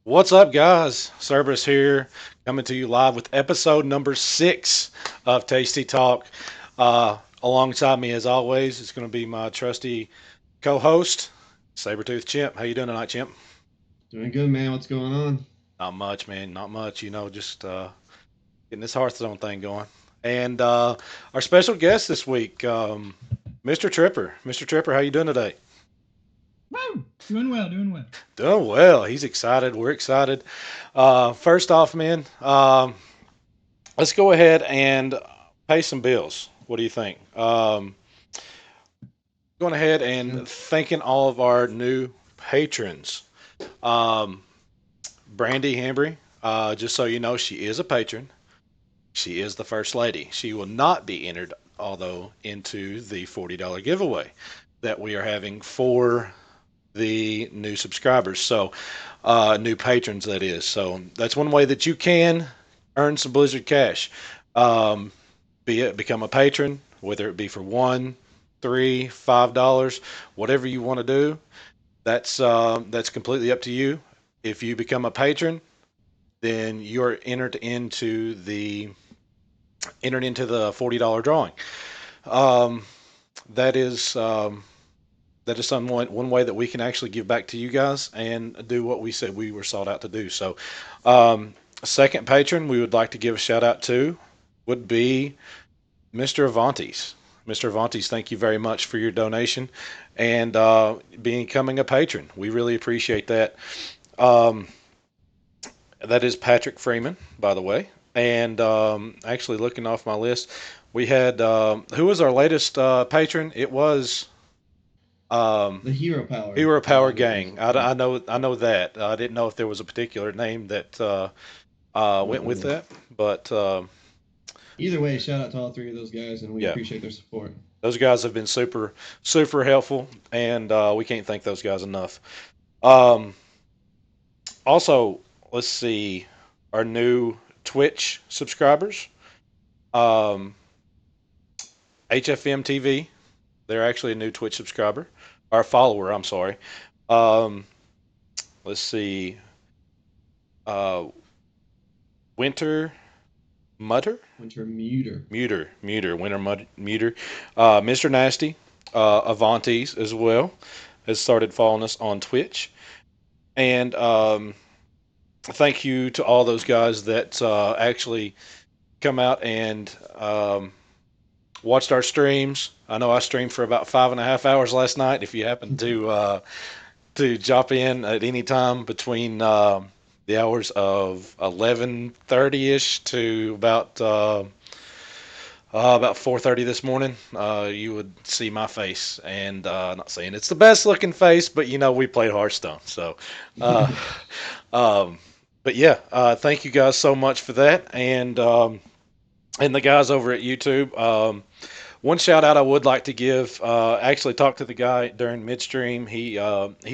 What's up, guys? Cerberus here, coming to you live with episode number 6 of Tasty Talk. Alongside me, as always, is going to be my trusty co-host, Sabretooth Chimp. How you doing tonight, Chimp? Doing good, man. What's going on? Not much, man. Not much. Just getting this Hearthstone thing going. And our special guest this week, Mr. Tripper. Mr. Tripper, how you doing today? Woo! Doing well, doing well. Doing well. He's excited. We're excited. First off, man, let's go ahead and pay some bills. What do you think? Going ahead and Sure. thanking all of our new patrons. Um, Brandy Hembry, just so you know, she is a patron. She is the first lady. She will not be entered, although, into the $40 giveaway that we are having for the new subscribers. So, new patrons, that is. So, that's one way that you can earn some Blizzard cash. Um, be it become a patron, whether it be for one, $3, $5, whatever you want to do. That's completely up to you. If you become a patron, then you're entered into the $40 drawing. Um, that is that is one way that we can actually give back to you guys and do what we said we were sought out to do. So, second patron we would like to give a shout out to would be Mr. Avantes. Mr. Avantes, thank you very much for your donation and becoming a patron. We really appreciate that. Um, that is Patrick Freeman, by the way. And actually, looking off my list, we had who was our latest patron? It was um, The Hero Power Hero Power was Gang. one. I know that. I didn't know if there was a particular name that went with Mm-mm. that, but Either way, shout out to all three of those guys, and we yeah, appreciate their support. those guys have been super helpful, and we can't thank those guys enough. Um, Also, let's see our new Twitch subscribers. Um, HFM TV, they're actually a new Twitch subscriber, or follower. I'm sorry. Um, let's see, uh, Winter Mutter, Winter Muter. Muter, Mr. Nasty, Avantes as well has started following us on Twitch, and thank you to all those guys that actually come out and watched our streams. I know I streamed for about 5.5 hours last night. If you happen to jump in at any time between the hours of 11:30 ish to about 4:30 this morning, you would see my face. And not saying it's the best looking face, but we played Hearthstone, so. Uh, um, but yeah, thank you guys so much for that, and the guys over at YouTube. One shout out I would like to give. Actually, talked to the guy during midstream. He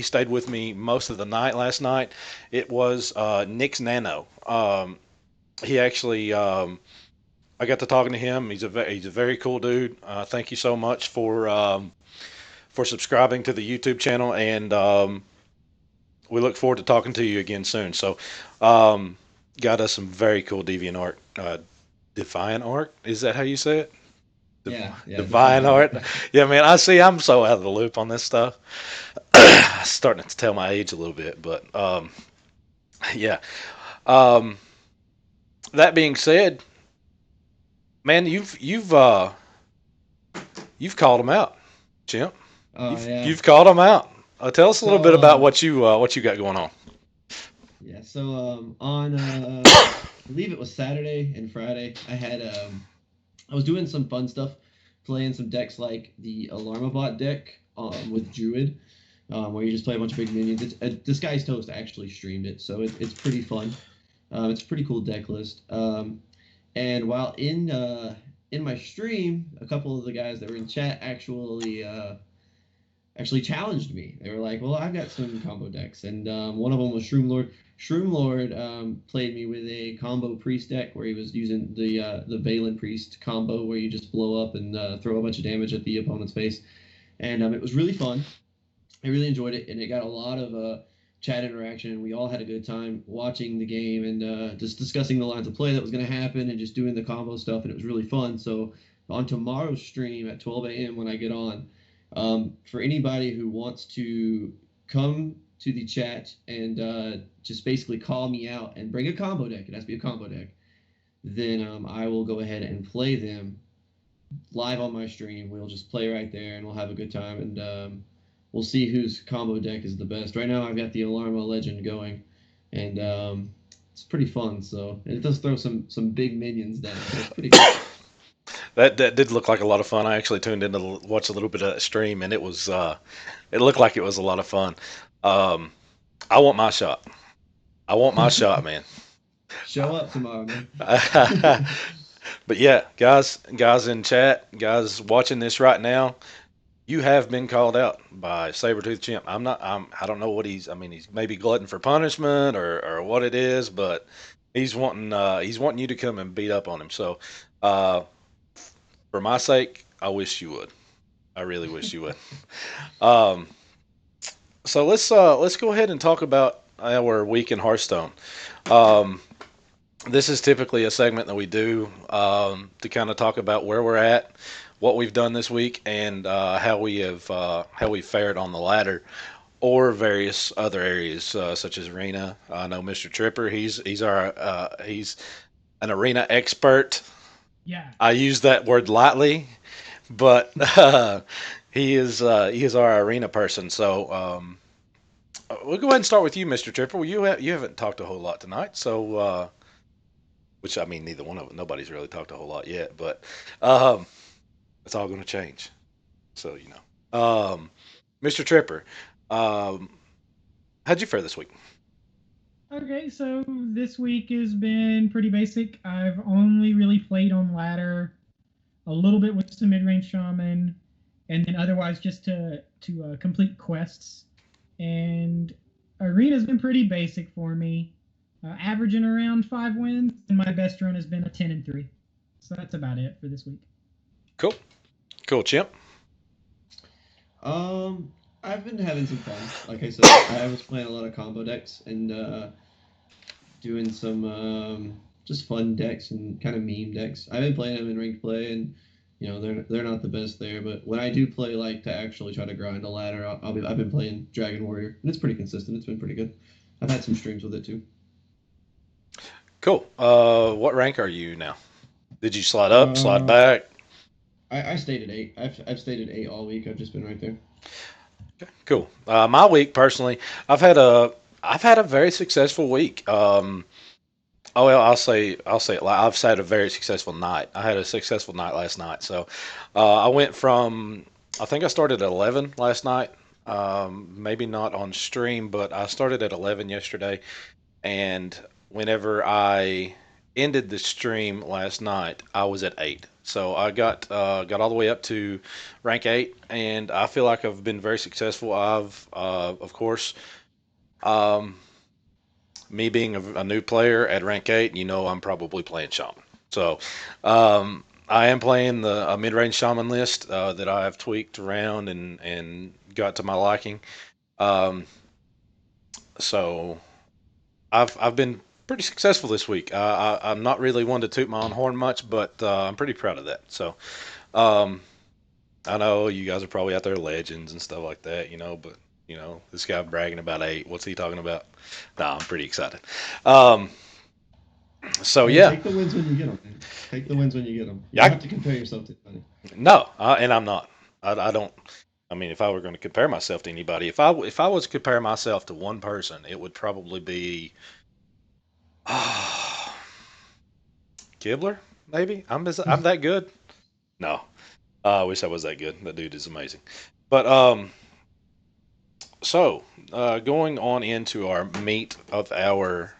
stayed with me most of the night last night. It was Nick's Nano. He actually I got to talking to him. He's a very cool dude. Thank you so much for subscribing to the YouTube channel, and we look forward to talking to you again soon. So, um, got us some very cool deviant art. Defiant art, is that how you say it? Yeah, yeah, Divine Defiant art. Art. Yeah, man. I see. I'm so out of the loop on this stuff. Starting to tell my age a little bit, but yeah. Um, that being said, man, you've called them out, Chimp. Oh yeah. You've called them out. Tell us a little So bit about what you got going on. yeah, so on I believe it was Saturday and Friday. I was doing some fun stuff, playing some decks like the Alarmabot deck with Druid, where you just play a bunch of big minions. Disguised Toast actually streamed it, so it's pretty fun. It's a pretty cool deck list. And while in my stream, a couple of the guys that were in chat actually challenged me. They were like, "Well, I've got some combo decks," and one of them was Shroom Lord. Shroom Lord played me with a combo priest deck where he was using the Valen Priest combo, where you just blow up and throw a bunch of damage at the opponent's face, and it was really fun. I really enjoyed it, and it got a lot of chat interaction. We all had a good time watching the game and just discussing the lines of play that was going to happen and just doing the combo stuff. And it was really fun. So on tomorrow's stream at 12 a.m. when I get on, for anybody who wants to come to the chat and just basically call me out and bring a combo deck, it has to be a combo deck, then I will go ahead and play them live on my stream. We'll just play right there and we'll have a good time. And we'll see whose combo deck is the best. Right now, I've got the Alarma Legend going, and it's pretty fun. So, and it does throw some big minions down. So it's pretty good. That did look like a lot of fun. I actually tuned in to watch a little bit of that stream, and it looked like it was a lot of fun. Um, I want my shot. I want my shot, man. Show up tomorrow, man. But yeah, guys in chat, guys watching this right now, you have been called out by Sabretooth Chimp. I don't know what I mean, he's maybe glutton for punishment or what it is, but he's wanting you to come and beat up on him. So, for my sake, I wish you would. I really wish you would. Um, so let's go ahead and talk about our week in Hearthstone. Um, this is typically a segment that we do to kind of talk about where we're at, what we've done this week, and how we fared on the ladder or various other areas such as arena. I know Mr. Tripper. He's an arena expert. Yeah. I use that word lightly, but he is our arena person. So we'll go ahead and start with you, Mr. Tripper. Well, you haven't talked a whole lot tonight, so which I mean, neither one of nobody's really talked a whole lot yet, but um, it's all going to change. So Mr. Tripper, um, how'd you fare this week? Okay, so this week has been pretty basic. I've only really played on ladder, a little bit with some mid-range shaman, and then otherwise just to complete quests. And arena's been pretty basic for me, averaging around 5 wins, and my best run has been a 10-3. So that's about it for this week. Cool, cool, Chimp. I've been having some fun. Like I said, I was playing a lot of combo decks and doing some just fun decks and kind of meme decks. I've been playing them in ranked play, and they're not the best there. But when I do play, like to actually try to grind a ladder, I've been playing Dragon Warrior, and it's pretty consistent. It's been pretty good. I've had some streams with it too. Cool. What rank are you now? Did you slide up, slide Uh, back? I stayed at 8. I've stayed at 8 all week. I've just been right there. Cool. My week personally, I've had a I've had a very successful week. Oh well, I'll say it. I've had a very successful night. I had a successful night last night. So I went from I think I started at 11 last night. Maybe not on stream, but I started at 11 yesterday. And whenever I ended the stream last night, I was at 8. So I got all the way up to rank 8, and I feel like I've been very successful. I've of course, um, me being a new player at rank 8, I'm probably playing shaman. So I am playing a mid-range shaman list that I have tweaked around and got to my liking. Um, so I've been pretty successful this week. I'm not really one to toot my own horn much, but I'm pretty proud of that. So um, I know you guys are probably out there legends and stuff like that, but this guy bragging about 8. What's he talking about? No, I'm pretty excited. Um, so Hey, yeah, take the wins when you get them. Man. Take the wins when you get them. You yeah, don't have to compare yourself to anybody. no, and I'm not. I don't. I mean, if I were going to compare myself to anybody, if I was to compare myself to one person, it would probably be Gibbler. Maybe I'm that good. No, I wish I was that good. That dude is amazing. But so going on into our meat of our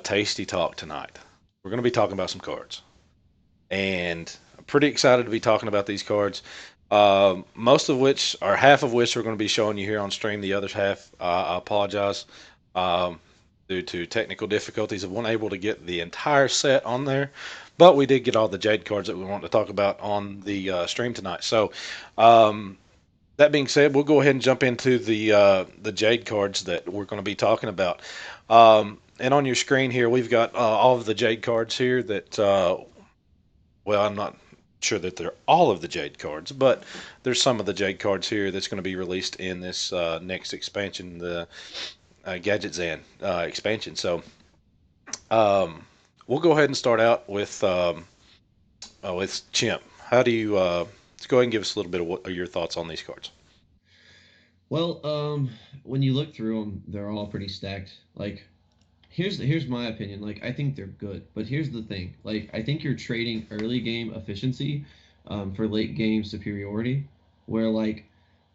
tasty talk tonight, we're going to be talking about some cards, and I'm pretty excited to be talking about these cards. Most of which, or half of which, we're going to be showing you here on stream. The other half, I apologize, um, due to technical difficulties of unable to get the entire set on there. But we did get all the Jade cards that we want to talk about on the stream tonight. So, um, that being said, we'll go ahead and jump into the Jade cards that we're going to be talking about. And on your screen here, we've got all of the Jade cards here that, well, I'm not sure that they're all of the Jade cards, but there's some of the Jade cards here that's going to be released in this next expansion, the Gadget Zan expansion. So we'll go ahead and start out with Chimp. How do you let's go ahead and give us a little bit of your thoughts on these cards? Well, when you look through them, they're all pretty stacked. Like, here's my opinion. Like, I think they're good, but here's the thing. Like, I think you're trading early game efficiency for late game superiority, where like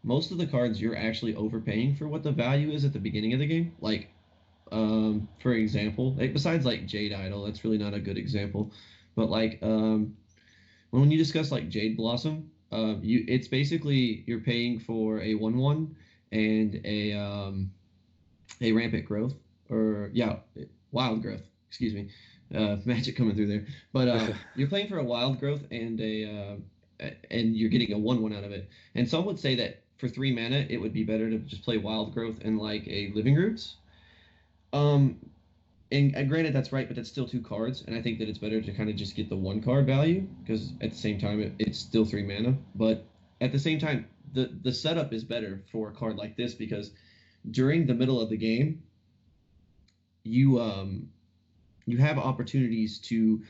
most of the cards you're actually overpaying for what the value is at the beginning of the game. Like, for example, like besides like Jade Idol, that's really not a good example, but like when you discuss like Jade Blossom, it's basically you're paying for a 1/1 and a rampant growth, or yeah, wild growth. Excuse me, magic coming through there. But you're playing for a wild growth and you're getting a 1/1 out of it. And some would say that for 3 mana, it would be better to just play wild growth and like a living roots. Um, and granted, that's right, but that's still 2 cards, and I think that it's better to kind of just get the 1 card value because at the same time it's still 3 mana. But at the same time, the setup is better for a card like this because during the middle of the game, you have opportunities to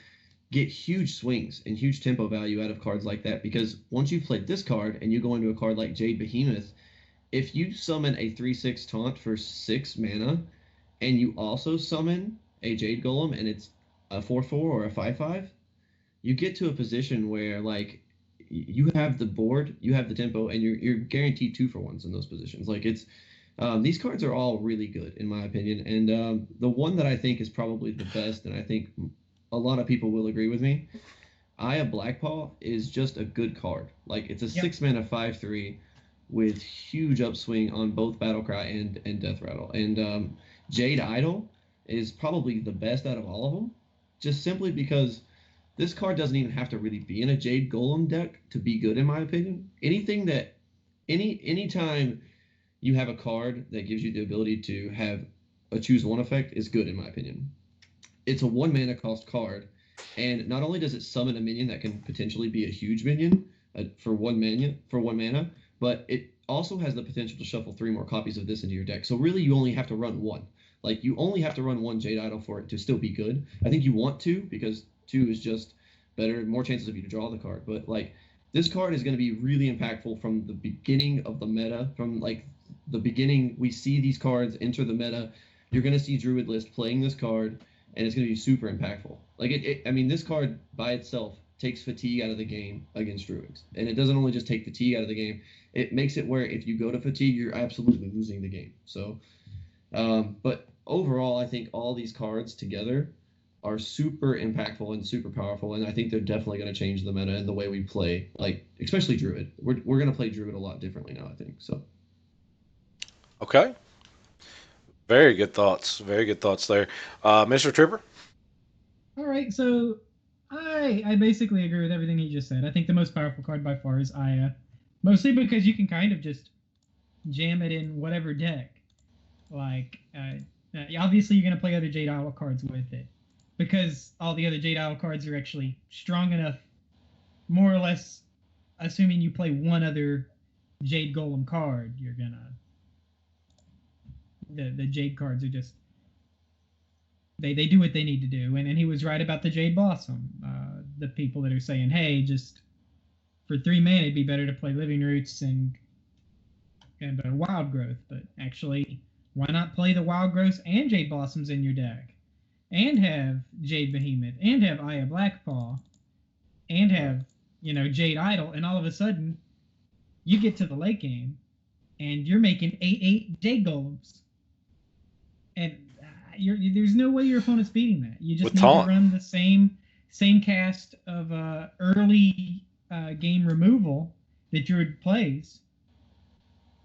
get huge swings and huge tempo value out of cards like that because once you've played this card and you go into a card like Jade Behemoth, if you summon a 3/6 taunt for 6 mana and you also summon a Jade Golem and it's a 4/4 or a 5/5, you get to a position where like you have the board, you have the tempo, and you're guaranteed 2-for-1s in those positions. Like it's these cards are all really good in my opinion, and the one that I think is probably the best, and I think a lot of people will agree with me, Aya Blackpaw is just a good card. Like it's a 6 mana 5/3 with huge upswing on both Battlecry and Death Rattle, and Jade Idol is probably the best out of all of them, just simply because this card doesn't even have to really be in a Jade Golem deck to be good, in my opinion. Anytime you have a card that gives you the ability to have a choose one effect is good, in my opinion. It's a 1 mana cost card, and not only does it summon a minion that can potentially be a huge minion for 1 mana, but it also has the potential to shuffle 3 more copies of this into your deck. So really, you only have to run one. Like you only have to run one Jade Idol for it to still be good. I think you want 2 because 2 is just better, more chances of you to draw the card. But like this card is going to be really impactful from the beginning of the meta. From like the beginning, we see these cards enter the meta. You're going to see Druid List playing this card, and it's going to be super impactful. Like I mean, this card by itself takes fatigue out of the game against Druids, and it doesn't only just take fatigue out of the game. It makes it where if you go to fatigue, you're absolutely losing the game. So, but overall, I think all these cards together are super impactful and super powerful, and I think they're definitely going to change the meta and the way we play, like especially Druid. We're going to play Druid a lot differently now, I think. So. Okay. Very good thoughts. Very good thoughts there. Mr. Trooper? All right, so I basically agree with everything you just said. I think the most powerful card by far is Aya, mostly because you can kind of just jam it in whatever deck. Like, obviously you're going to play other Jade Idol cards with it, because all the other Jade Idol cards are actually strong enough, more or less, assuming you play one other Jade Golem card, you're going to... The Jade cards are just... They do what they need to do. And he was right about the Jade Blossom. The people that are saying, hey, just for 3 mana, it'd be better to play Living Roots and Wild Growth. But actually, why not play the Wild Growths and Jade Blossoms in your deck? And have Jade Behemoth, and have Aya Blackpaw, and have, Jade Idol, and all of a sudden, you get to the late game, and you're making 8/8 Jade Golems. And there's no way your opponent's beating that. You just need to run the same cast of early game removal that Druid plays,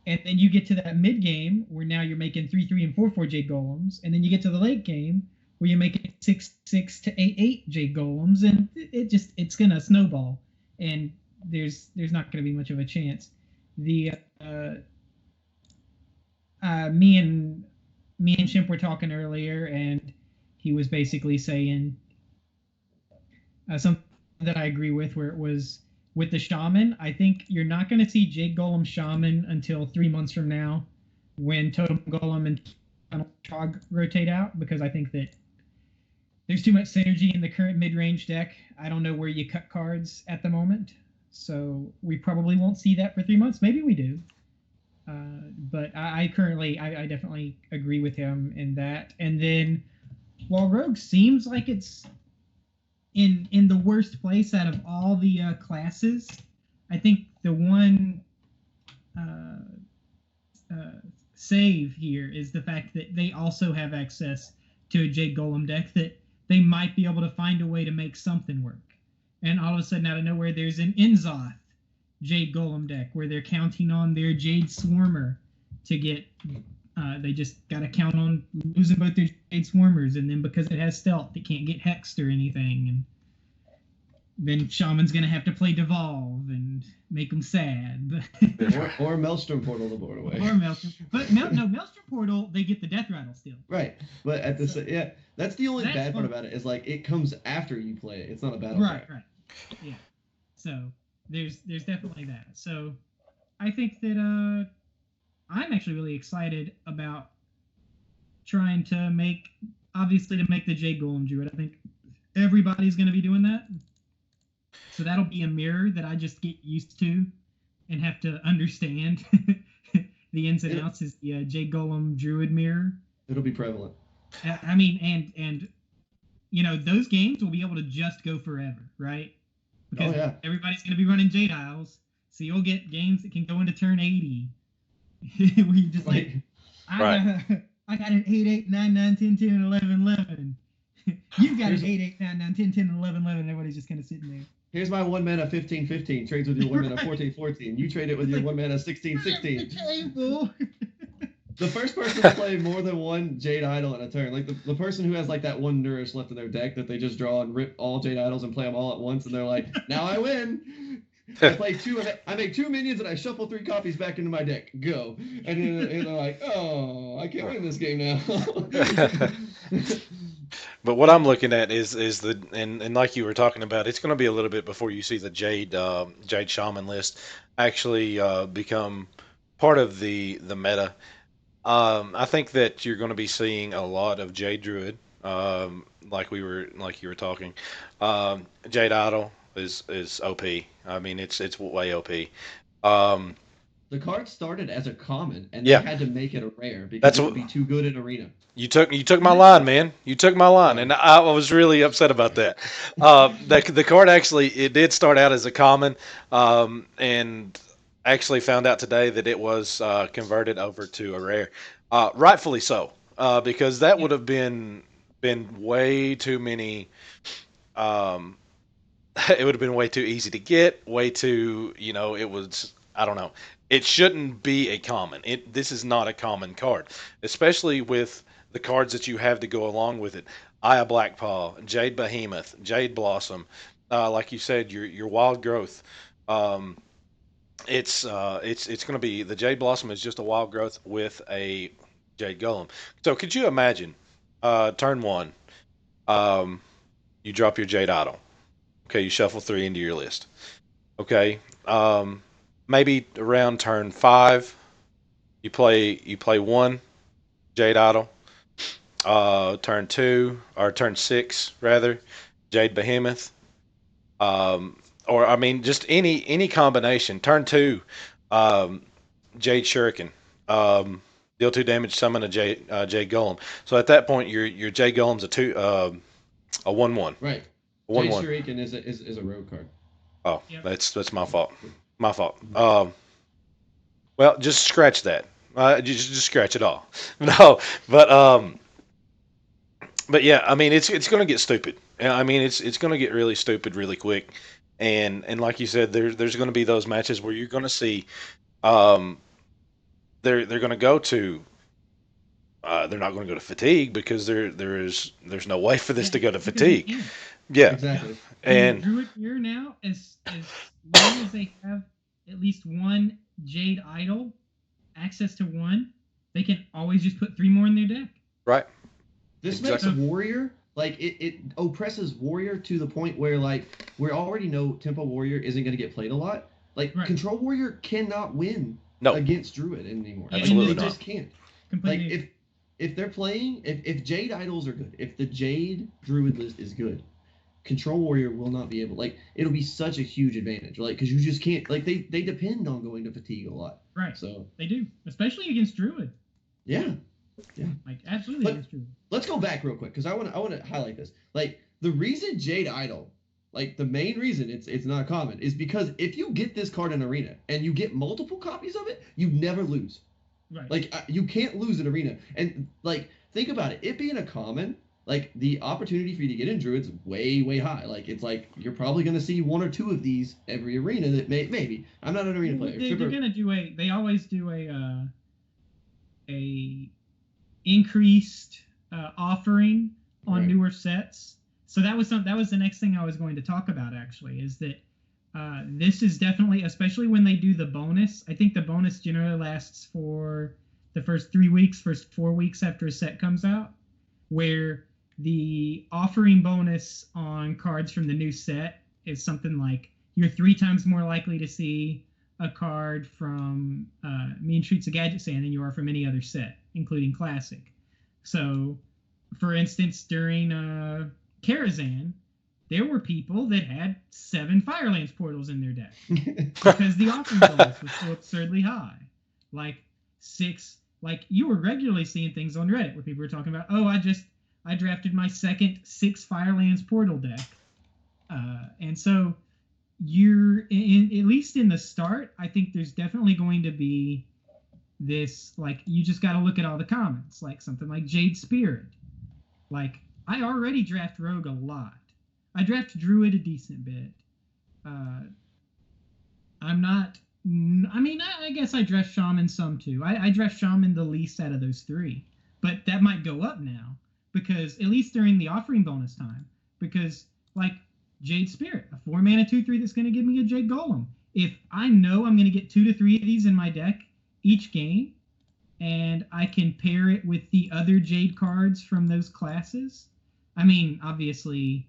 and then you get to that mid game where now you're making 3/3 and 4/4 Jade Golems, and then you get to the late game where you make it 6/6 to 8/8 Jade Golems, and it's gonna snowball, and there's not gonna be much of a chance. the me and Chimp were talking earlier, and he was basically saying something that I agree with, where it was with the shaman. I think you're not going to see Jade Golem shaman until 3 months from now, when Totem Golem and Trog rotate out, because I think that there's too much synergy in the current mid-range deck. I don't know where you cut cards at the moment, so we probably won't see that for 3 months. Maybe we do. But I currently, I definitely agree with him in that. And then, while Rogue seems like it's in the worst place out of all the classes, I think the one save here is the fact that they also have access to a Jade Golem deck that they might be able to find a way to make something work. And all of a sudden, out of nowhere, there's an Inzoth Jade Golem deck where they're counting on their Jade Swarmer to get. They just got to count on losing both their Jade Swarmers, and then because it has stealth, it can't get hexed or anything. And then Shaman's gonna have to play Devolve and make them sad. or Maelstrom Portal the board away. Or Maelstrom, but Maelstrom Portal, they get the Death Rattle still. Right, but at the yeah, that's the only bad part about it, is like it comes after you play it. It's not a battle. Right, yeah. So there's definitely that. So I think that I'm actually really excited about trying to make the Jade Golem Druid. I think everybody's going to be doing that. So that'll be a mirror that I just get used to and have to understand the ins and outs. Is the Jade Golem Druid mirror. It'll be prevalent. I mean, and you know, those games will be able to just go forever, right? Because everybody's going to be running Jade Isles, so you'll get games that can go into turn 80. Where you just like, I got an 8, 8, 9, 9, 10, 10, 11, 11. You've got an 8, 8, 9, 9, 10, 10, 11, 11. Everybody's just kind of sitting there. Here's my 1 mana 15, 15. Trades with your 1 mana 14, 14. You trade it with your 1 mana 16, 16. The first person to play more than one Jade Idol in a turn, like the person who has like that one nourish left in their deck that they just draw and rip all Jade Idols and play them all at once, and they're like, now I win. I play 2, I make 2 minions and I shuffle 3 copies back into my deck. Go. And then they're like, oh, I can't win this game now. But what I'm looking at is the and like you were talking about, it's going to be a little bit before you see the Jade Shaman list actually become part of the meta. I think that you're going to be seeing a lot of Jade Druid, like you were talking. Jade Idol is OP. I mean, it's way OP. The card started as a common, and they had to make it a rare because it would be too good in Arena. You took my line, man. You took my line, and I was really upset about that. The card actually, it did start out as a common, and actually found out today that it was converted over to a rare. Rightfully so, because that would have been way too many. It would have been way too easy to get, way too, it was, I don't know. It shouldn't be a common. This is not a common card, especially with the cards that you have to go along with it. Aya Blackpaw, Jade Behemoth, Jade Blossom, like you said, your Wild Growth. It's going to be, the Jade Blossom is just a Wild Growth with a Jade Golem. So could you imagine, turn 1, you drop your Jade Idol. Okay, you shuffle 3 into your list. Okay, maybe around turn 5, you play 1 Jade Idol. Turn 2 or turn 6 rather, Jade Behemoth. Or I mean, just any combination. Turn 2, Jade Shuriken. Deal 2 damage, summon a Jade Golem. So at that point, your Jade Golem's a 1/1. Right. Jade Shuriken is a rogue card. Oh, yep. That's my fault. My fault. Well, just scratch that. Just scratch it all. No, but yeah, I mean, it's going to get stupid. I mean, it's going to get really stupid really quick. And like you said, there's going to be those matches where you're going to see, they're going to go to, they're not going to go to fatigue because there's no way for this to go to fatigue. Yeah, exactly. And Druid here now, as long as they have at least one Jade Idol access to 1, they can always just put 3 more in their deck. Right. This makes Exactly. Warrior like it oppresses Warrior to the point where like we already know Tempo Warrior isn't going to get played a lot. Like Right. Control Warrior cannot win No. against Druid anymore. Yeah, Absolutely they not. just can't. Completely. Like if they're playing, if Jade Idols are good, if the Jade Druid list is good, Control Warrior will not be able. Like it'll be such a huge advantage, like because you just can't. Like they depend on going to fatigue a lot. Right. So they do, especially against Druid. yeah. Like absolutely But- against Druid. Let's go back real quick because I want to highlight this. Like the reason Jade Idol, like the main reason it's not common is because if you get this card in Arena and you get multiple copies of it, you never lose. Right. Like you can't lose in Arena. And like think about it, it being a common, like the opportunity for you to get in Druid's way high. Like it's like you're probably gonna see 1 or 2 of these every arena. That maybe I'm not an Arena player. They're gonna do they always do a increased offering on Right. newer sets. So that was the next thing I was going to talk about actually, is that this is definitely, especially when they do the bonus. I think the bonus generally lasts for the first 3 weeks, first 4 weeks after a set comes out, where the offering bonus on cards from the new set is something like you're 3 times more likely to see a card from Mean Streets of Gadget Sand than you are from any other set, including Classic. So, for instance, during Karazhan, there were people that had 7 Firelands portals in their deck because the offering bonus was so absurdly high. Like 6, like you were regularly seeing things on Reddit where people were talking about, oh, I drafted my second 6 Firelands portal deck. And so you're at least in the start, I think there's definitely going to be this, like, you just got to look at all the comments, like something like Jade Spirit. Like, I already draft Rogue a lot. I draft Druid a decent bit. I'm not, I mean, I guess I draft Shaman some too. I draft Shaman the least out of those 3, but that might go up now because at least during the offering bonus time, because like Jade Spirit, a 4 mana 2/3 that's going to give me a Jade Golem. If I know I'm going to get 2 to 3 of these in my deck each game, and I can pair it with the other Jade cards from those classes. I mean, obviously,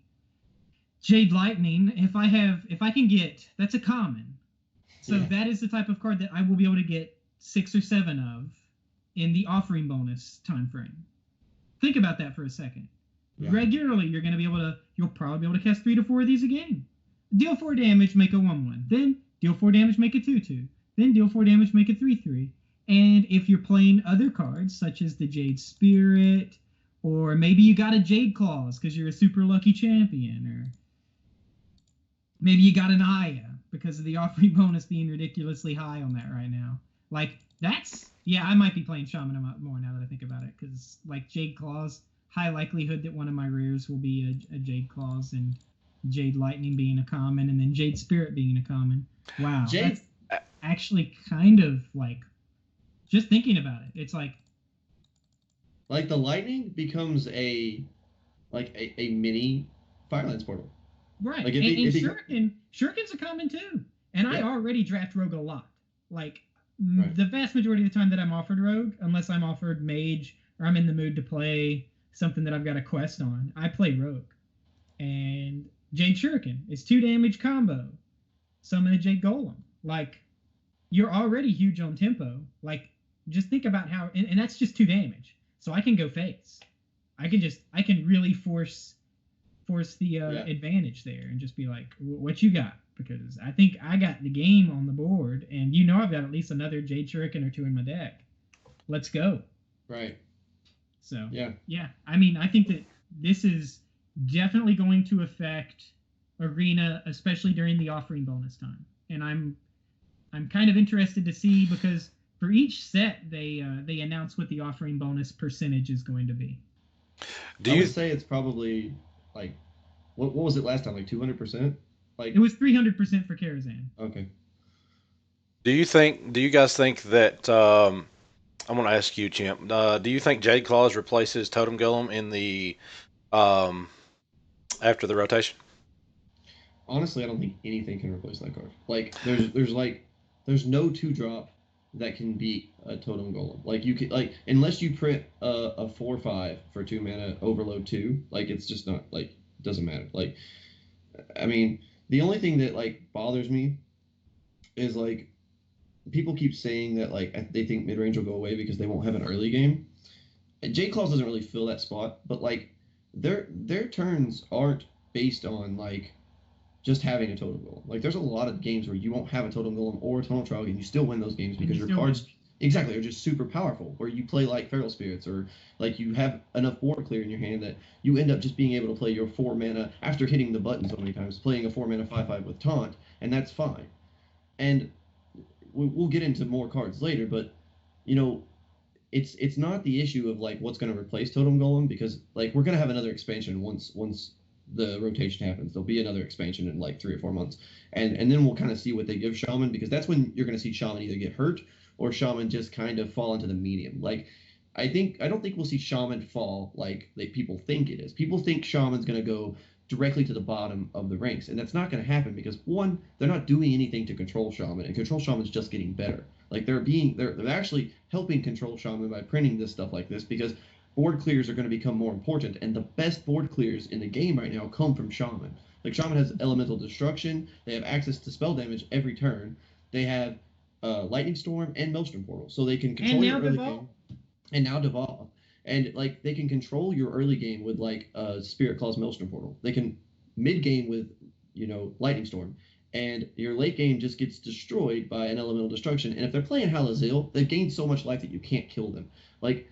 Jade Lightning, if I can get, that's a common. So Yeah. that is the type of card that I will be able to get 6 or 7 of in the offering bonus time frame. Think about that for a second. Yeah. Regularly, you'll probably be able to cast 3 to 4 of these a game. Deal 4 damage, make a 1/1. Then deal 4 damage, make a 2/2. Then deal 4 damage, make a 3/3. And if you're playing other cards, such as the Jade Spirit, or maybe you got a Jade Claws because you're a super lucky champion, or maybe you got an Aya because of the offering bonus being ridiculously high on that right now. Like, I might be playing Shaman more now that I think about it, because, like, Jade Claws, high likelihood that one of my rares will be a Jade Claws, and Jade Lightning being a common, and then Jade Spirit being a common. Wow. Jade- That's actually kind of, like, just thinking about it, it's like Like the Lightning becomes a mini Firelands portal. right. Like, and if he- Shuriken's a common too, and I Yeah. already draft Rogue a lot. Like Right. the vast majority of the time that I'm offered Rogue, unless I'm offered Mage or I'm in the mood to play something that I've got a quest on, I play Rogue. And Jade Shuriken is 2 damage combo. Summon a Jade Golem. Like, you're already huge on tempo. Like, just think about how, and that's just 2 damage. So I can go face. I can really force the advantage there and just be like, what you got? Because I think I got the game on the board, and I've got at least another Jade Shuriken or 2 in my deck. Let's go. Right. So Yeah. I mean, I think that this is definitely going to affect Arena, especially during the offering bonus time. And I'm kind of interested to see, because for each set they announce what the offering bonus percentage is going to be. I would say it's probably like what was it last time? Like 200%? Like It was 300% for Karazhan. okay. Do you guys think that I'm going to ask you, Chimp. Do you think Jade Claws replaces Totem Golem in the after the rotation? Honestly, I don't think anything can replace that card. Like there's there's no 2-drop that can beat a Totem Golem. Like you can unless you print a 4/5 for 2 mana Overload 2, like it's just not like it doesn't matter. Like I mean, the only thing that like bothers me is like people keep saying that like they think mid range will go away because they won't have an early game. J Claws doesn't really fill that spot, but like their turns aren't based on like just having a totem golem. Like there's a lot of games where you won't have a totem golem or a totem trial and you still win those games because your cards exactly are just super powerful. Or you play like Feral Spirits, or like you have enough board clear in your hand that you end up just being able to play your 4 mana after hitting the button so many times, playing a 4 mana 5/5 with taunt, and that's fine. And we'll get into more cards later, but you know, it's not the issue of like what's going to replace Totem Golem, because like we're going to have another expansion once the rotation happens. There'll be another expansion in like 3 or 4 months, and then we'll kind of see what they give Shaman, because that's when you're going to see Shaman either get hurt or Shaman just kind of fall into the medium. Like I don't think we'll see Shaman fall like people think it is. People think Shaman's going to go directly to the bottom of the ranks, and that's not going to happen because one, they're not doing anything to control Shaman, and control Shaman's just getting better. Like they're actually helping control Shaman by printing this stuff like this, because board clears are going to become more important, and the best board clears in the game right now come from Shaman. Like Shaman has elemental destruction, they have access to spell damage every turn, they have lightning storm and maelstrom portal, so they can control your early game. And now Deval. And like they can control your early game with like Spirit Claw's Maelstrom Portal. They can mid game with Lightning Storm, and your late game just gets destroyed by an elemental destruction. And if they're playing Halazil, they've gained so much life that you can't kill them. Like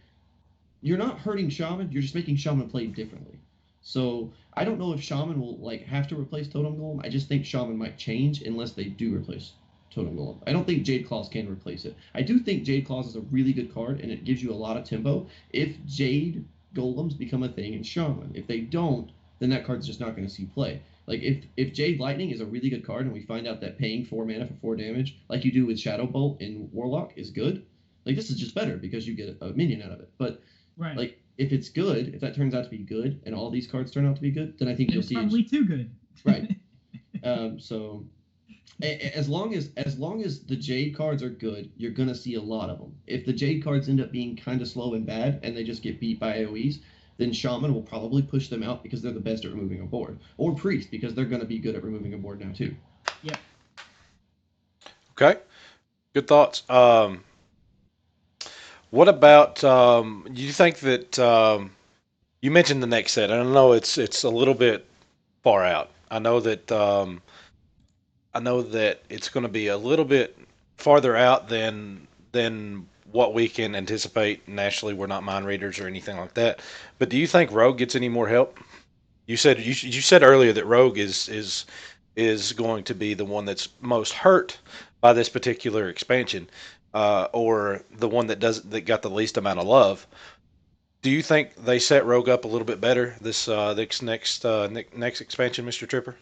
you're not hurting Shaman, you're just making Shaman play differently. So I don't know if Shaman will like have to replace Totem Golem. I just think Shaman might change unless they do replace Totem Golem. I don't think Jade Claws can replace it. I do think Jade Claws is a really good card, and it gives you a lot of tempo if Jade Golems become a thing in Shaman. If they don't, then that card's just not going to see play. Like if Jade Lightning is a really good card, and we find out that paying 4 mana for 4 damage, like you do with Shadow Bolt in Warlock, is good, like this is just better because you get a minion out of it. But like if it's good, if that turns out to be good, and all these cards turn out to be good, then I think you'll see probably too good. Right. So as long as the Jade cards are good, you're gonna see a lot of them. If the Jade cards end up being kind of slow and bad, and they just get beat by AoEs, then Shaman will probably push them out because they're the best at removing a board, or Priest because they're gonna be good at removing a board now too. Yep. Okay, good thoughts. What about? Do you think that you mentioned the next set? I don't know. It's a little bit far out. I know that it's going to be a little bit farther out than what we can anticipate nationally. We're not mind readers or anything like that. But do you think Rogue gets any more help? You said you said earlier that Rogue is going to be the one that's most hurt by this particular expansion, or the one that got the least amount of love. Do you think they set Rogue up a little bit better this next expansion, Mr. Tripper?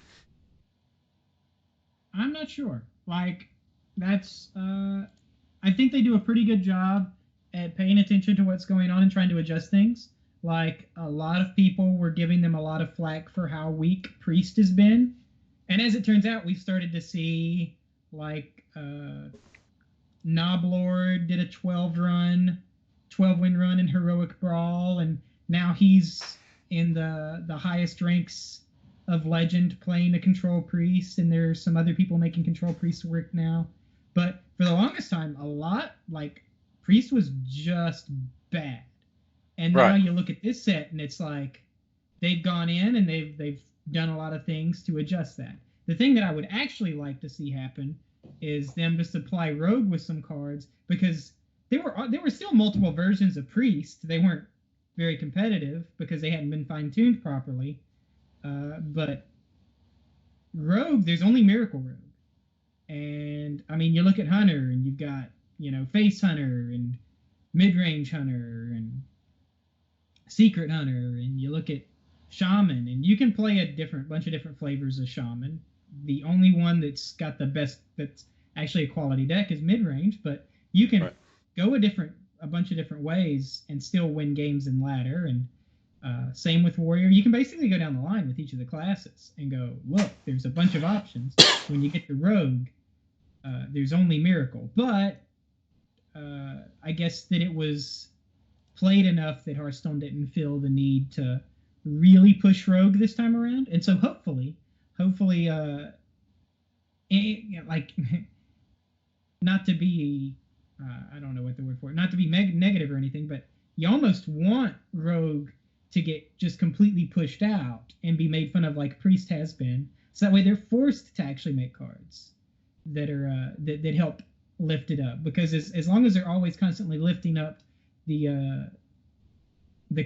I'm not sure. Like, that's I think they do a pretty good job at paying attention to what's going on and trying to adjust things. Like, a lot of people were giving them a lot of flack for how weak Priest has been. And as it turns out, we've started to see, like, Noblord did a 12-win run in Heroic Brawl, and now he's in the highest ranks of Legend playing a Control Priest, and there's some other people making Control Priest work now. But for the longest time, Priest was just bad. And now you look at this set, and it's like they've gone in and they've done a lot of things to adjust that. The thing that I would actually like to see happen is them to supply Rogue with some cards, because there were still multiple versions of Priest. They weren't very competitive because they hadn't been fine-tuned properly. But Rogue, there's only Miracle Rogue. And, I mean, you look at Hunter, and you've got, Face Hunter, and Mid-Range Hunter, and Secret Hunter, and you look at Shaman, and you can play a bunch of different flavors of Shaman. The only one that's got the best, that's actually a quality deck, is Mid-Range, but you can go a bunch of different ways and still win games in ladder. And same with Warrior. You can basically go down the line with each of the classes and go, look, there's a bunch of options. When you get to Rogue, there's only Miracle. But I guess that it was played enough that Hearthstone didn't feel the need to really push Rogue this time around. And so hopefully, like not to be, I don't know what the word for it, not to be negative or anything, but you almost want Rogue to get just completely pushed out and be made fun of like Priest has been. So that way they're forced to actually make cards that are that help lift it up. Because as long as they're always constantly lifting up the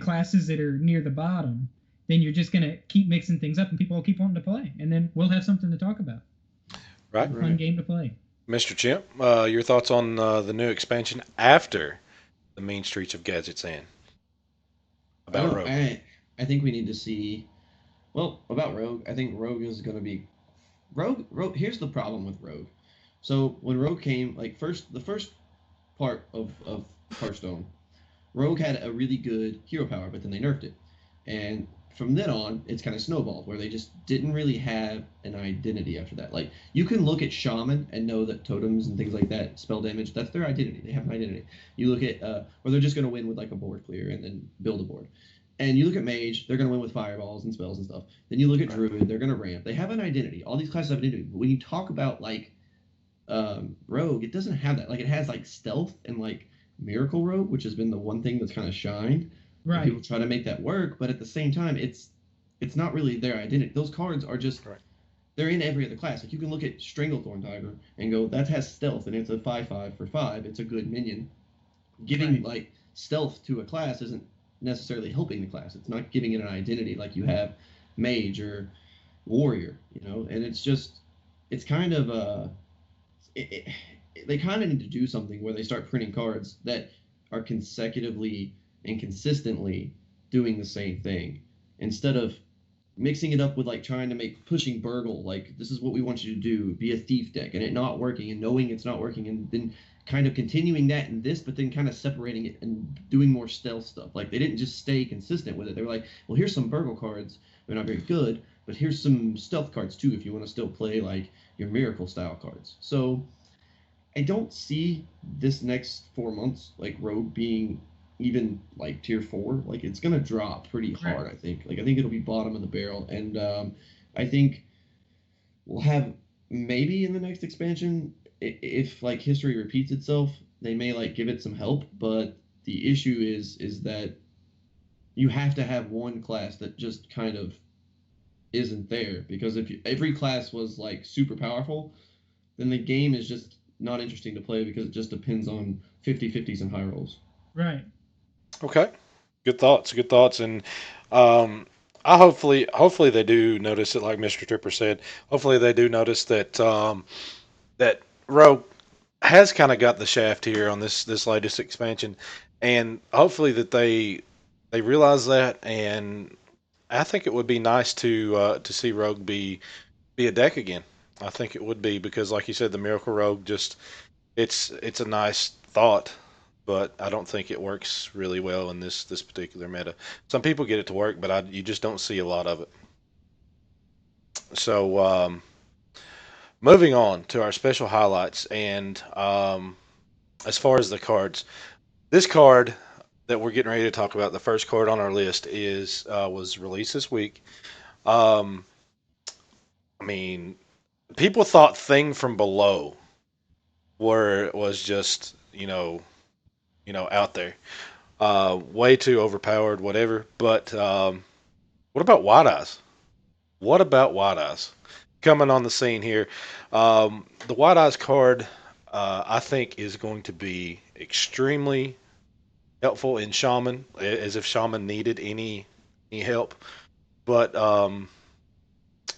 classes that are near the bottom, then you're just gonna keep mixing things up, and people will keep wanting to play, and then we'll have something to talk about. Right. Fun game to play. Mr. Chimp, your thoughts on the new expansion after the Mean Streets of Gadgetzan about Rogue? I think we need to see. Well, about Rogue, I think Rogue is going to be Rogue. Here's the problem with Rogue. So when Rogue came, like the first part of Hearthstone, Rogue had a really good hero power, but then they nerfed it, and from then on, it's kind of snowballed where they just didn't really have an identity after that. Like you can look at Shaman and know that totems and things like that, spell damage, that's their identity. They have an identity. You look at or they're just going to win with like a board clear and then build a board. And you look at Mage, they're going to win with fireballs and spells and stuff. Then you look at Druid, they're going to ramp. They have an identity. All these classes have an identity. But when you talk about like Rogue, it doesn't have that. Like it has like stealth and like Miracle Rogue, which has been the one thing that's kind of shined. Right. People try to make that work, but at the same time, it's not really their identity. Those cards are just they're in every other class. Like you can look at Stranglethorn Tiger and go, that has stealth and it's a 5/5 for 5. It's a good minion. Giving like stealth to a class isn't necessarily helping the class. It's not giving it an identity like you have Mage or Warrior, and it's kind of they kind of need to do something where they start printing cards that are consecutively and consistently doing the same thing instead of mixing it up with like trying to pushing Burgle, like this is what we want you to do, be a thief deck, and it not working and knowing it's not working, and then kind of continuing that in this, but then kind of separating it and doing more stealth stuff. Like they didn't just stay consistent with it. They were like, well, here's some Burgle cards. They're not very good, but here's some stealth cards too if you want to still play like your Miracle style cards. So I don't see this next 4 months like Rogue being even like tier 4. Like it's gonna drop pretty hard. I think it'll be bottom of the barrel, and I think we'll have maybe in the next expansion, if like history repeats itself, they may like give it some help. But the issue is that you have to have one class that just kind of isn't there, because if every class was like super powerful, then the game is just not interesting to play because it just depends on 50/50s and high rolls. Right. Okay, good thoughts, and I hopefully they do notice it, like Mr. Tripper said. Hopefully they do notice that that Rogue has kind of got the shaft here on this latest expansion, and hopefully that they realize that. And I think it would be nice to see Rogue be a deck again. I think it would be, because, like you said, the Miracle Rogue just it's a nice thought, but I don't think it works really well in this particular meta. Some people get it to work, but you just don't see a lot of it. So moving on to our special highlights, and as far as the cards, this card that we're getting ready to talk about, the first card on our list was released this week. I mean, people thought Thing from Below was just out there, way too overpowered, whatever. But what about White Eyes? What about White Eyes coming on the scene here? The White Eyes card, I think, is going to be extremely helpful in Shaman, as if Shaman needed any help. But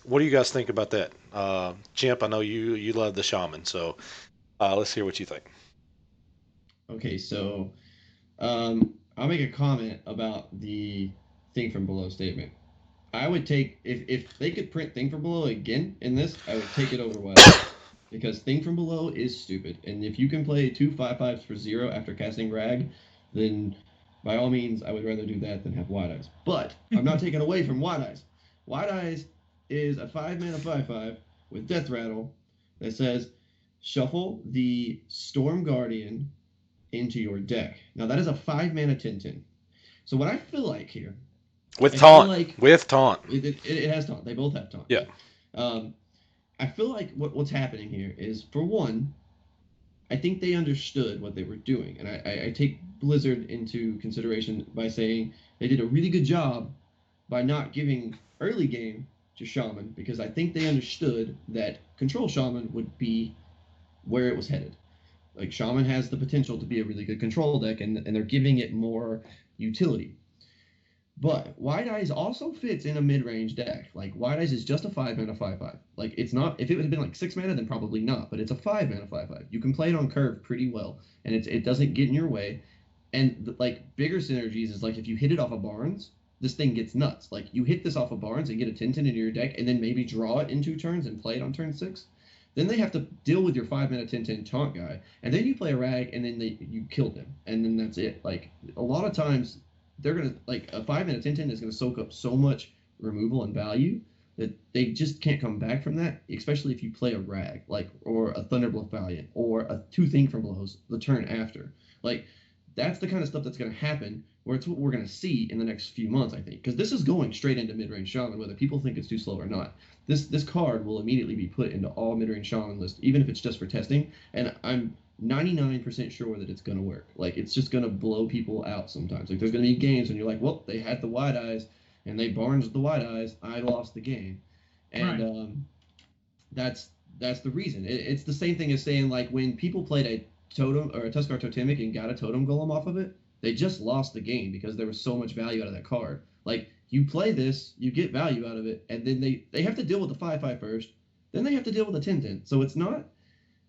what do you guys think about that? Chimp, I know you love the Shaman, so let's hear what you think. Okay, so I'll make a comment about the Thing from Below statement. I would take, if they could print Thing from Below again in this, I would take it over White Eyes. Because Thing from Below is stupid. And if you can play 2 5/5s for 0 after casting Rag, then by all means, I would rather do that than have White Eyes. But I'm not taking away from White Eyes. White Eyes is a 5-mana 5/5 with Death Rattle that says, shuffle the Storm Guardian into your deck. Now that is a 5-mana 10/10. So what I feel like here, With I feel taunt. like With taunt. it has taunt. They both have taunt. Yeah. I feel like what's happening here is, for one, I think they understood what they were doing, and I take Blizzard into consideration by saying they did a really good job by not giving early game to Shaman, because I think they understood that Control Shaman would be where it was headed. Like, Shaman has the potential to be a really good control deck, and they're giving it more utility. But Wide Eyes also fits in a mid-range deck. Like, Wide Eyes is just a 5-mana 5/5. Like, it's not, if it would have been like 6 mana, then probably not. But it's a 5-mana 5/5. You can play it on curve pretty well, and it doesn't get in your way. And like, bigger synergies is like, if you hit it off of Barnes, this thing gets nuts. Like, you hit this off of Barnes and get a 10/10 into your deck, and then maybe draw it in 2 turns and play it on turn 6. Then they have to deal with your 5-mana 10/10 taunt guy, and then you play a rag, and then you killed him, and then that's it. Like, a lot of times they're gonna, like, a 5-mana 10/10 is gonna soak up so much removal and value that they just can't come back from that, especially if you play a rag, like, or a Thunderbluff Valiant, or a 2 Think from Blows the turn after. Like, that's the kind of stuff that's going to happen, where it's what we're going to see in the next few months, I think. Because this is going straight into mid-range Shaman, whether people think it's too slow or not. This card will immediately be put into all mid-range Shaman lists, even if it's just for testing. And I'm 99% sure that it's going to work. Like, it's just going to blow people out sometimes. Like, there's going to be games when you're like, well, they had the Wide Eyes, and they Barnes the Wide Eyes. I lost the game. And that's the reason. It's the same thing as saying, like, when people played a Totem or a Tuskar Totemic and got a Totem Golem off of it, they just lost the game because there was so much value out of that card. Like, you play this, you get value out of it, and then they have to deal with the 5/5 first, then they have to deal with the 10/10. So it's not,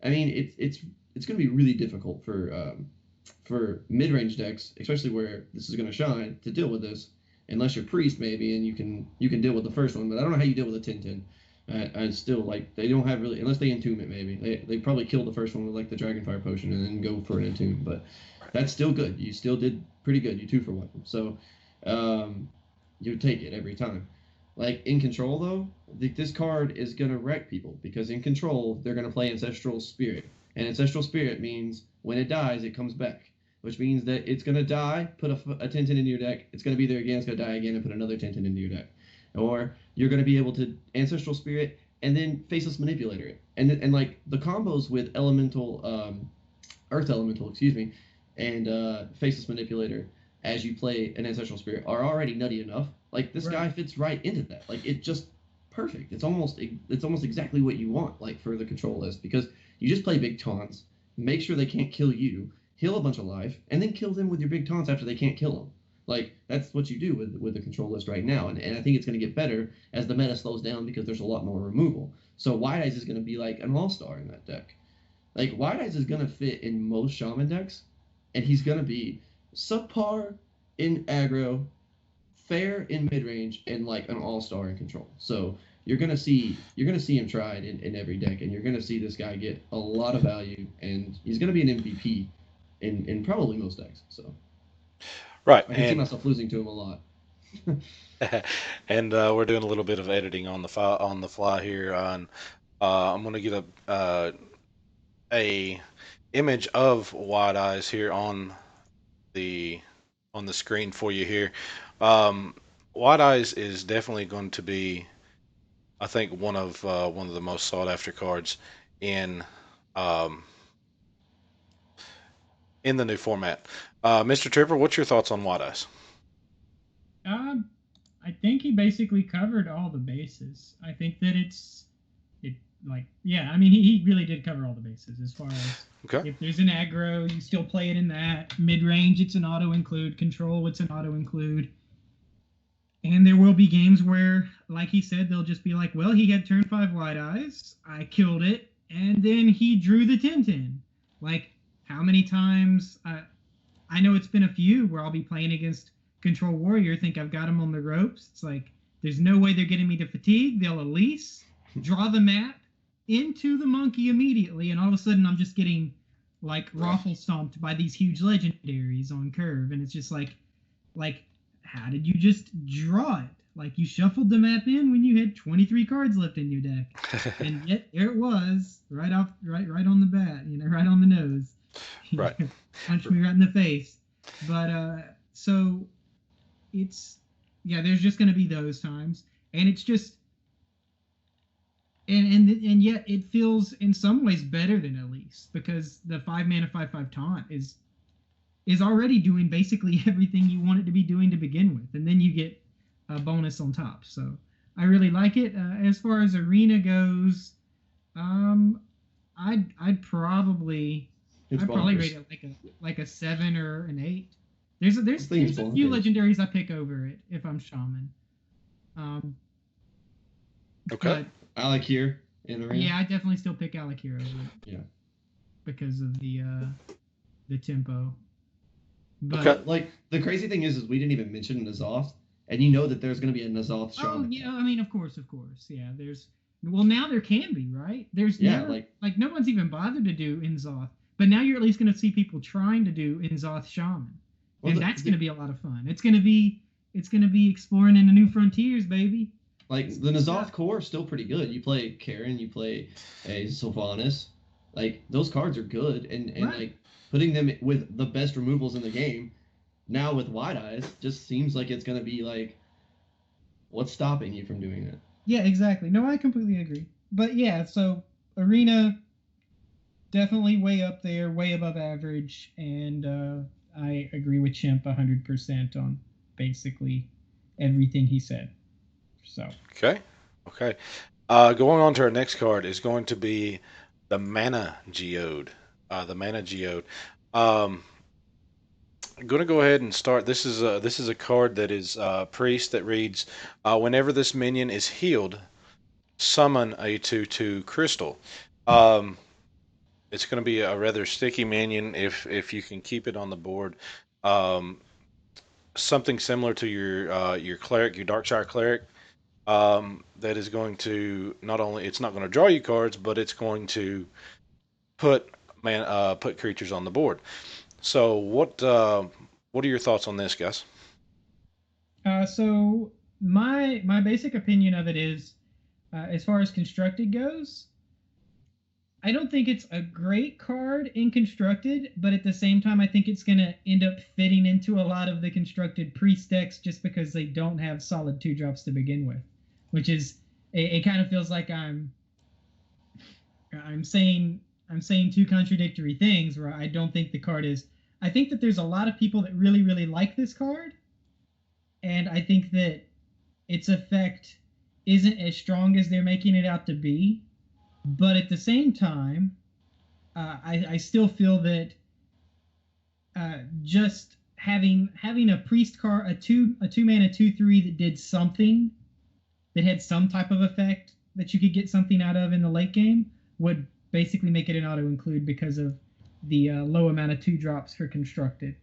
I mean, it's going to be really difficult for mid-range decks, especially where this is going to shine, to deal with this, unless you're Priest maybe, and you can deal with the first one. But I don't know how you deal with a 10/10. I still, like, they don't have really, unless they entomb it maybe. They probably kill the first one with, like, the Dragonfire Potion and then go for an entomb. But that's still good. You still did pretty good. You 2 for 1. So you take it every time. Like, in Control, though, this card is going to wreck people, because in Control, they're going to play Ancestral Spirit. And Ancestral Spirit means when it dies, it comes back, which means that it's going to die, put a 10/10 into your deck, it's going to be there again, it's going to die again, and put another 10/10 into your deck. Or you're going to be able to Ancestral Spirit and then Faceless Manipulator it. And like, the combos with Elemental, Earth Elemental, excuse me, and Faceless Manipulator as you play an Ancestral Spirit are already nutty enough. Like, this guy fits right into that. Like, it's just perfect. It's almost exactly what you want, like, for the Control list, because you just play big taunts, make sure they can't kill you, heal a bunch of life, and then kill them with your big taunts after they can't kill them. Like, that's what you do with the Control list right now, and I think it's going to get better as the meta slows down, because there's a lot more removal. So Wide Eyes is going to be like an all-star in that deck. Like, Wide Eyes is going to fit in most Shaman decks, and he's going to be subpar in aggro, fair in mid-range, and like an all-star in Control. So you're gonna see him tried in every deck, and you're gonna see this guy get a lot of value, and he's gonna be an MVP in probably most decks. So Right. I can see myself losing to him a lot. And we're doing a little bit of editing on the fly here. I'm going to get a image of Wide Eyes here on the screen for you here. Wide Eyes is definitely going to be, I think, one of the most sought after cards in the new format. Mr. Tripper, what's your thoughts on Wide Eyes? I think he basically covered all the bases. I think that I mean, he really did cover all the bases, as far as, okay, if there's an aggro, you still play it in that. Mid-range, it's an auto-include. Control, it's an auto-include. And there will be games where, like he said, they'll just be like, well, he had turn 5 Wide Eyes, I killed it, and then he drew the 10/10. Like, how many times, I know it's been a few where I'll be playing against Control Warrior, think I've got him on the ropes. It's like, there's no way they're getting me to fatigue. They'll Elise, draw the map, into the monkey immediately, and all of a sudden I'm just getting, like, raffle stomped by these huge legendaries on curve, and it's just like, how did you just draw it? Like you shuffled the map in when you had 23 cards left in your deck, and yet there it was, right on the bat, right on the nose. Right. Punched me right in the face. But so it's there's just going to be those times, and it's just and yet it feels in some ways better than Elise, because the 5-mana 5/5 taunt is already doing basically everything you want it to be doing to begin with, and then you get a bonus on top. So I really like it. As far as arena goes, I'd probably rate it like a 7 or an 8. There's a few legendaries I pick over it if I'm shaman. Okay. Alakir in arena. Yeah, I definitely still pick Alakir over it. Yeah. Because of the tempo. But okay. Like the crazy thing is we didn't even mention N'Zoth, and you know that there's going to be a N'Zoth shaman. Oh yeah, I mean of course. Yeah, now there can be, right? There's never, like no one's even bothered to do N'Zoth, but now you're at least going to see people trying to do N'Zoth shaman. And that's going to be a lot of fun. It's going to be exploring into new frontiers, baby. Like the N'Zoth core is still pretty good. You play Karen, you play a Sylvanas. Like those cards are good, and right. Like putting them with the best removals in the game now with Wide Eyes just seems like it's going to be like, what's stopping you from doing that? Yeah, exactly. No, I completely agree. But yeah, so arena definitely way up there, way above average, and I agree with Chimp 100% on basically everything he said. So okay. Going on to our next card is going to be the Mana Geode. I'm going to go ahead and start. This is a card that is priest that reads, whenever this minion is healed, summon a 2/2 crystal. It's going to be a rather sticky minion if you can keep it on the board. Something similar to your cleric, your Darkshire cleric. That is going to it's not going to draw you cards, but it's going to put creatures on the board. So what are your thoughts on this, guys? So my basic opinion of it is, as far as constructed goes, I don't think it's a great card in constructed, but at the same time, I think it's going to end up fitting into a lot of the constructed priest decks just because they don't have solid 2-drops to begin with, which is it kind of feels like I'm saying two contradictory things where I don't think the card is. I think that there's a lot of people that really, really like this card, and I think that its effect isn't as strong as they're making it out to be. But at the same time, I still feel that just having a priest card, a 2-mana 2/3 that did something, that had some type of effect that you could get something out of in the late game, would basically make it an auto include because of the low amount of 2-drops for constructed.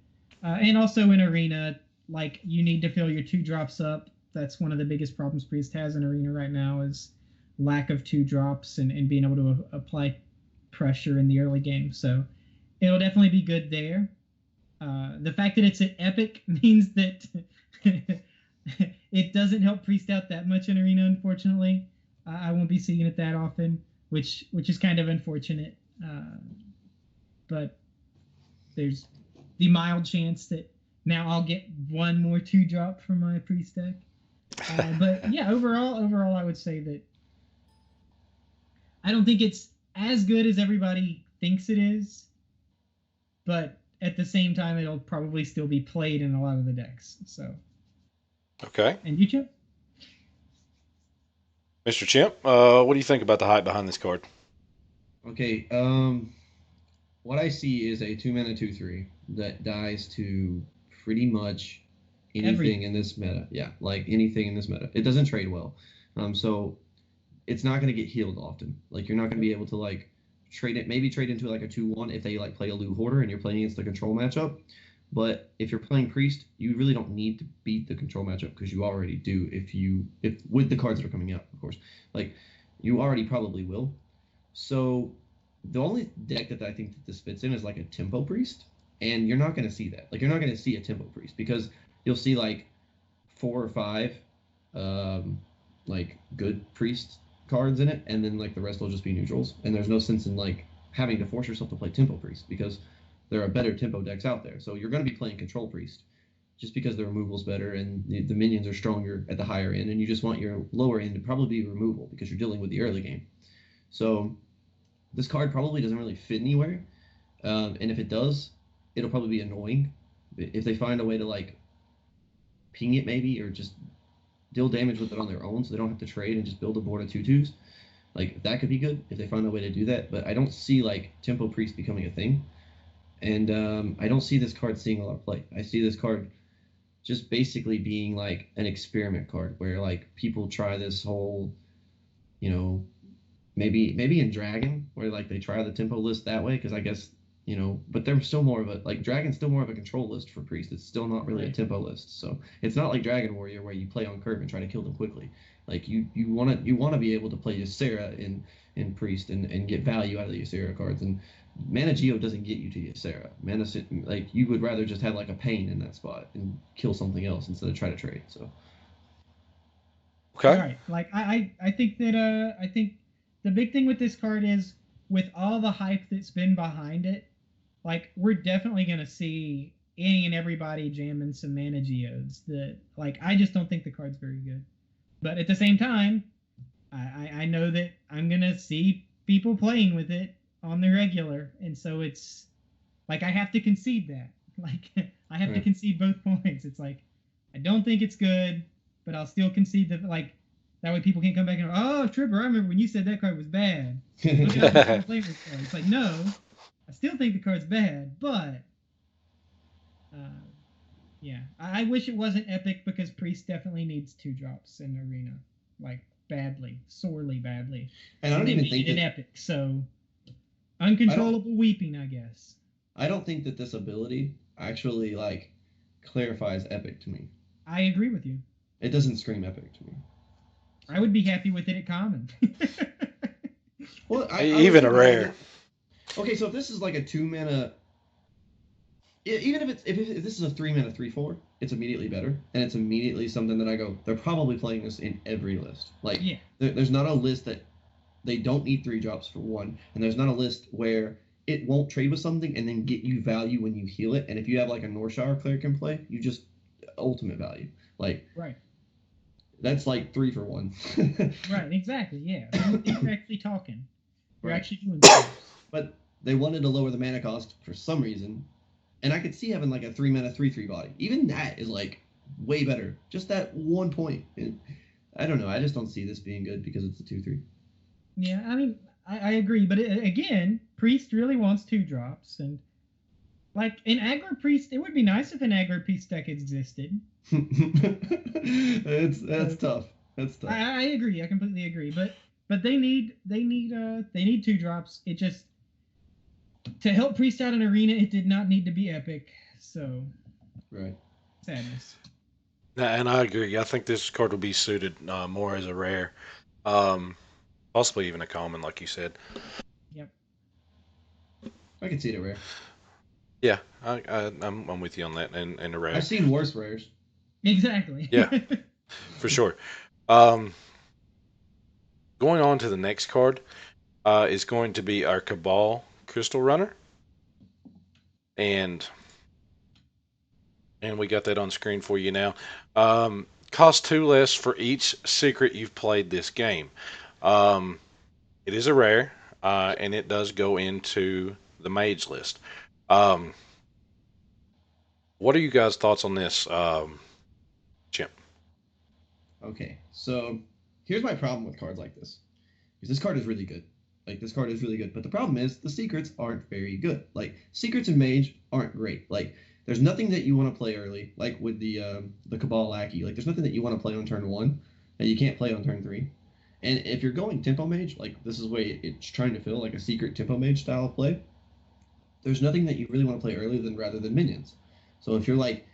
And also in arena, like you need to fill your 2-drops up. That's one of the biggest problems priest has in arena right now is lack of 2-drops and being able to apply pressure in the early game. So it'll definitely be good there. The fact that it's an epic means that it doesn't help priest out that much in arena, unfortunately. I won't be seeing it that often, which is kind of unfortunate. But there's the mild chance that now I'll get one more 2-drop from my priest deck. But yeah, overall, I would say that I don't think it's as good as everybody thinks it is, but at the same time, it'll probably still be played in a lot of the decks. So, okay. And you, Chimp? Mr. Chimp, what do you think about the hype behind this card? Okay, what I see is a 2-mana 2/3 that dies to pretty much anything in this meta. Yeah, like anything in this meta. It doesn't trade well. So it's not going to get healed often. Like you're not going to be able to like trade into like a 2/1 if they like play a Loot Hoarder and you're playing against the control matchup. But if you're playing Priest, you really don't need to beat the control matchup because you already do if with the cards that are coming out, of course. Like you already probably will. So the only deck that I think that this fits in is like a Tempo Priest, and you're not going to see that. Like you're not going to see a Tempo Priest because you'll see like 4 or 5 like good priest cards in it, and then like the rest will just be neutrals. And there's no sense in like having to force yourself to play tempo priest because there are better tempo decks out there. So you're going to be playing control priest just because the removal's better and the minions are stronger at the higher end, and you just want your lower end to probably be removal because you're dealing with the early game. So this card probably doesn't really fit anywhere, and if it does, it'll probably be annoying if they find a way to like ping it maybe or just deal damage with it on their own so they don't have to trade and just build a board of 2/2s. Like that could be good if they find a way to do that, but I don't see like tempo priest becoming a thing, and I don't see this card seeing a lot of play. I see this card just basically being like an experiment card where like people try this whole, you know, maybe in Dragon where like they try the tempo list that way because I guess but they're still more of a like Dragon's still more of a control list for priest. It's still not really a tempo list, so it's not like Dragon Warrior where you play on curve and try to kill them quickly. Like you want to be able to play Ysera in priest and get value out of the Ysera cards, and Mana Geo doesn't get you to Ysera. Like you would rather just have like a pain in that spot and kill something else instead of try to trade. So Okay. Right. Like I think that I think the big thing with this card is with all the hype that's been behind it, like we're definitely gonna see any and everybody jamming some mana geodes. That like I just don't think the card's very good. But at the same time, I know that I'm gonna see people playing with it on the regular, and so it's like I have to concede that. Like I have to concede both points. It's like I don't think it's good, but I'll still concede that like that way people can't come back and oh Tripper, I remember when you said that card was bad. Look at how people play this card. It's like no, I still think the card's bad, but yeah, I wish it wasn't epic because Priest definitely needs 2 drops in Arena, like badly, sorely badly. And I don't even think an epic. So uncontrollable weeping, I guess. I don't think that this ability actually like clarifies epic to me. I agree with you. It doesn't scream epic to me. I would be happy with it at common. Well, even a rare. Okay, so if this is like a 2-mana, even if this is a 3-mana 3/4, it's immediately better, and it's immediately something that I go, they're probably playing this in every list. Like, yeah. There's not a list that they don't need 3 drops for one, and there's not a list where it won't trade with something and then get you value when you heal it. And if you have like a Northshire Cleric in play, you just ultimate value. Like, right. That's like 3 for 1. Right, exactly. Yeah, you're actually talking. You're actually doing stuff. But they wanted to lower the mana cost for some reason, and I could see having like a 3-mana 3/3 body. Even that is like way better. Just that 1 point. I don't know. I just don't see this being good because it's a 2/3. Yeah, I mean, I agree, but again, Priest really wants 2 drops, and like in aggro Priest, it would be nice if an aggro Priest deck existed. That's tough. That's tough. I agree. I completely agree. But they need 2 drops. It just to help Priest out in Arena, it did not need to be epic. So right. Sadness. And I agree. I think this card will be suited more as a rare, possibly even a common, like you said. Yep. I can see it a rare. Yeah, I'm with you on that, and a rare. I've seen worse rares. Exactly. Yeah, for sure. Going on to the next card is going to be our Cabal Crystal Runner, and we got that on screen for you now. Cost 2 less for each secret you've played this game. It is a rare, and it does go into the mage list. What are you guys' thoughts on this, Chimp? Okay, so here's my problem with cards like this. Because this card is really good. Like, this card is really good. But the problem is the secrets aren't very good. Like, secrets in mage aren't great. Like, there's nothing that you want to play early. Like, with the Cabal Lackey. Like, there's nothing that you want to play on turn 1 that you can't play on turn 3. And if you're going tempo mage, like, this is the way it's trying to feel like a secret tempo mage style of play. There's nothing that you really want to play early rather than minions. So if you're like,